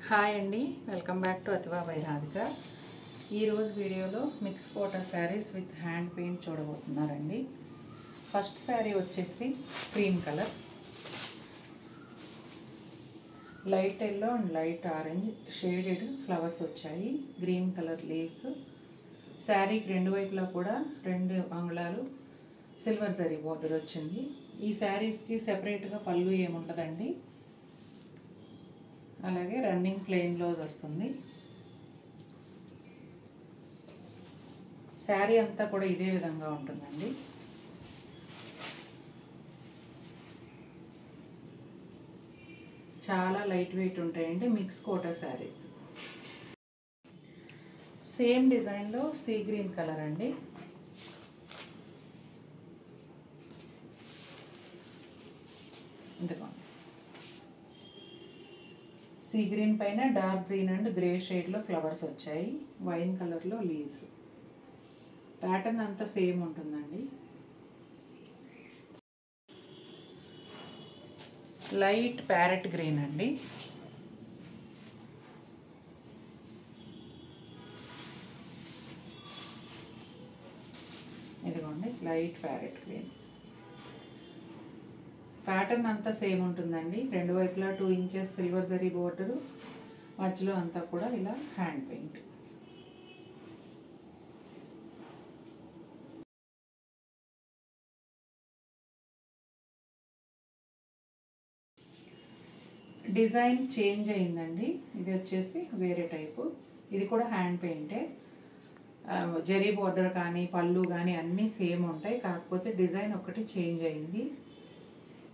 Hi అండి, welcome back to Athiva by Radhika. ఈరోజు వీడియోలో mix Kota saris with hand paint చూడబోతున్నారండి. ఫస్ట్ శారీ వచ్చేసి cream colour, light yellow and light orange shaded flowers వచ్చాయి. Green colour lace. శారీకి రెండు వైపులా కూడా 2 అంగుళాలు సిల్వర్ జరీ బోర్డర్ వచ్చింది. ఈ శారీస్కి సెపరేట్గా పళ్ళు ఏముంటుందండి, అలాగే రన్నింగ్ ప్లెయిన్ బ్లౌజ్ వస్తుంది. శారీ అంతా కూడా ఇదే విధంగా ఉంటుందండి. చాలా లైట్ వెయిట్ ఉంటాయండి మిక్స్ కోటా శారీస్. సేమ్ డిజైన్లో సీ గ్రీన్ కలర్ అండి. ఇంతకోండి, సీ గ్రీన్ పైన డార్క్ గ్రీన్ అండ్ గ్రే షేడ్లో ఫ్లవర్స్ వచ్చాయి. వైన్ కలర్లో లీవ్స్. ప్యాటర్న్ అంతా సేమ్ ఉంటుందండి. లైట్ ప్యారెట్ గ్రీన్ అండి. ఇదిగోండి, లైట్ ప్యారెట్ గ్రీన్. ప్యాటర్న్ అంతా సేమ్ ఉంటుందండి. రెండు వైపులా 2 ఇంచెస్ సిల్వర్ జరీ బోర్డరు, మధ్యలో అంతా కూడా ఇలా హ్యాండ్ పెయింట్. డిజైన్ చేంజ్ అయిందండి. ఇది వచ్చేసి వేరే టైపు. ఇది కూడా హ్యాండ్ పెయింటే. జరీ బోర్డర్ కానీ పళ్ళు కానీ అన్నీ సేమ్ ఉంటాయి, కాకపోతే డిజైన్ ఒకటి చేంజ్ అయింది.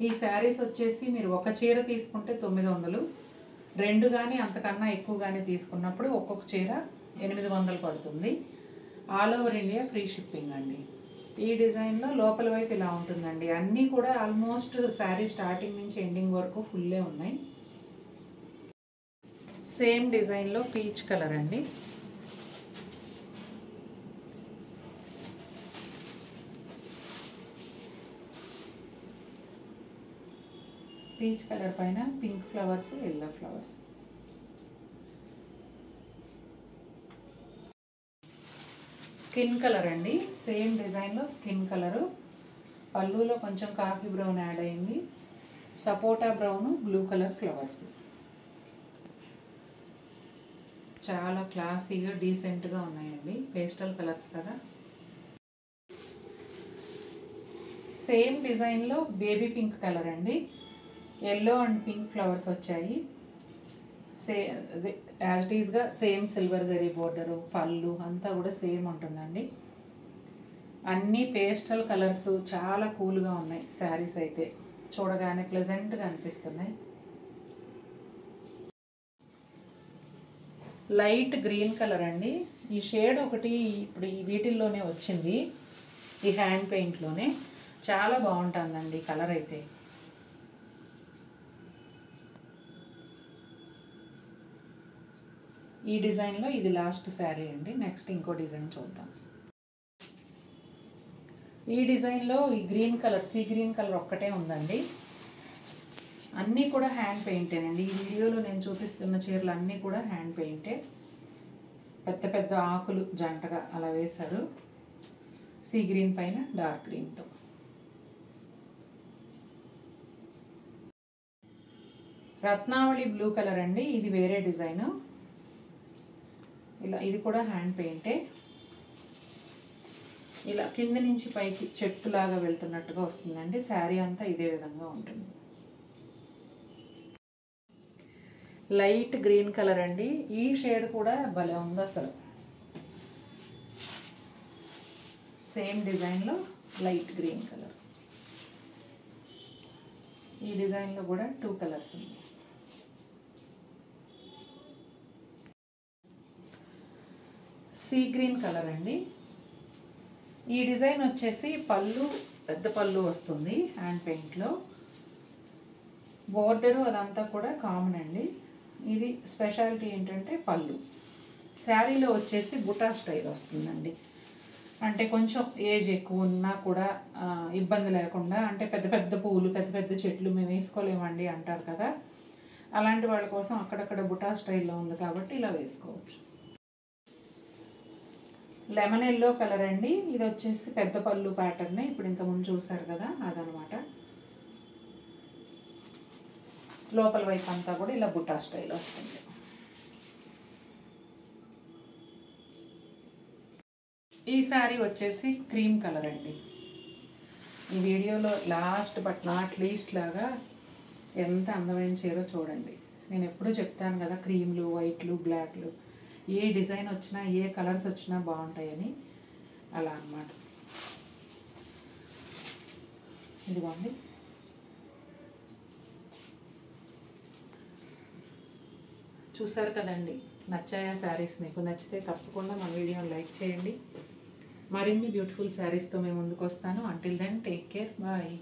ఈ శారీస్ వచ్చేసి మీరు ఒక చీర తీసుకుంటే 900, 2 కానీ అంతకన్నా ఎక్కువ కానీ తీసుకున్నప్పుడు ఒక్కొక్క చీర 800 పడుతుంది. All over India free shipping అండి. ఈ డిజైన్లో లోపల వైపు ఇలా ఉంటుందండి. అన్నీ కూడా ఆల్మోస్ట్ శారీ స్టార్టింగ్ నుంచి ఎండింగ్ వరకు ఫుల్లే ఉన్నాయి. సేమ్ డిజైన్లో పీచ్ కలర్ అండి. పీచ్ కలర్ పైన pink flowers, yellow flowers. Skin colour అండి. సేమ్ డిజైన్లో స్కిన్ కలరు. పళ్ళులో కొంచెం కాఫీ బ్రౌన్ యాడ్ అయింది. సపోటా బ్రౌన్, బ్లూ కలర్ ఫ్లవర్స్. చాలా క్లాసీగా డీసెంట్గా ఉన్నాయండి. పేస్టల్ కలర్స్ కదా. సేమ్ డిజైన్లో బేబీ పింక్ కలర్ అండి. ఎల్లో అండ్ పింక్ ఫ్లవర్స్ వచ్చాయి. యాజ్ ఇట్ ఈస్గా సేమ్ సిల్వర్ జరీ బోర్డరు, పళ్ళు అంతా కూడా సేమ్ ఉంటుందండి. అన్నీ పేస్టల్ కలర్స్, చాలా కూల్గా ఉన్నాయి శారీస్ అయితే. చూడగానే ప్లెజెంట్గా అనిపిస్తున్నాయి. లైట్ గ్రీన్ కలర్ అండి. ఈ షేడ్ ఒకటి ఇప్పుడు ఈ వీటిల్లోనే వచ్చింది, ఈ హ్యాండ్ పెయింట్లోనే. చాలా బాగుంటుందండి కలర్ అయితే. ఈ డిజైన్లో ఇది లాస్ట్ శారీ అండి. నెక్స్ట్ ఇంకో డిజైన్ చూద్దాం. ఈ డిజైన్లో ఈ green colour, sea green colour ఒక్కటే ఉందండి. అన్నీ కూడా హ్యాండ్ పెయింటేనండి. ఈ వీడియోలో నేను చూపిస్తున్న చీరలు అన్నీ కూడా హ్యాండ్ పెయింటే. పెద్ద పెద్ద ఆకులు జంటగా అలా వేశారు, సీ గ్రీన్ పైన డార్క్ గ్రీన్తో. రత్నావళి బ్లూ కలర్ అండి. ఇది వేరే డిజైను. ఇలా ఇది కూడా హ్యాండ్ పెయింటే. ఇలా కింద నుంచి పైకి చెట్టులాగా వెళ్తున్నట్టుగా వస్తుందండి. శారీ అంతా ఇదే విధంగా ఉంటుంది. లైట్ గ్రీన్ కలర్ అండి. ఈ షేడ్ కూడా భలే ఉంది అసలు. సేమ్ డిజైన్లో లైట్ గ్రీన్ కలర్. ఈ డిజైన్లో కూడా 2 కలర్స్ ఉన్నాయి. సీ గ్రీన్ కలర్ అండి. ఈ డిజైన్ వచ్చేసి పళ్ళు, పెద్ద పళ్ళు వస్తుంది హ్యాండ్ పెయింట్లో. బోర్డరు అదంతా కూడా కామన్ అండి. ఇది స్పెషాలిటీ ఏంటంటే పళ్ళు. శారీలో వచ్చేసి బుటా స్టైల్ వస్తుందండి. అంటే కొంచెం ఏజ్ ఎక్కువ ఉన్నా కూడా ఇబ్బంది లేకుండా, అంటే పెద్ద పెద్ద పువ్వులు, పెద్ద పెద్ద చెట్లు మేము వేసుకోలేమండి అంటారు కదా, అలాంటి వాళ్ళ కోసం అక్కడక్కడ బుటా స్టైల్లో ఉంది కాబట్టి ఇలా వేసుకోవచ్చు. లెమన్ ఎల్లో కలర్ అండి. ఇది వచ్చేసి పెద్ద పళ్ళు ప్యాటర్న్. ఇప్పుడు ఇంతకుముందు చూసారు కదా, అదనమాట. లోపల వైపు అంతా కూడా ఇలా బుటా స్టైల్ వస్తుంది. ఈ శారీ వచ్చేసి క్రీమ్ కలర్ అండి. ఈ వీడియోలో లాస్ట్ బట్ నాట్ లీస్ట్ లాగా ఎంత అందమైన చీర చూడండి. నేను ఎప్పుడూ చెప్తాను కదా, క్రీమ్లు, వైట్లు, బ్లాక్లు ఏ డిజైన్ వచ్చినా ఏ కలర్స్ వచ్చినా బాగుంటాయని. అలా అన్నమాట. ఇదిగోండి. చూసారు కదండి, నచ్చాయా శారీస్? మీకు నచ్చితే తప్పకుండా మన వీడియోని లైక్ చేయండి. మరిన్ని బ్యూటిఫుల్ శారీస్తో మేము ముందుకు వస్తాను. Until then take care, bye.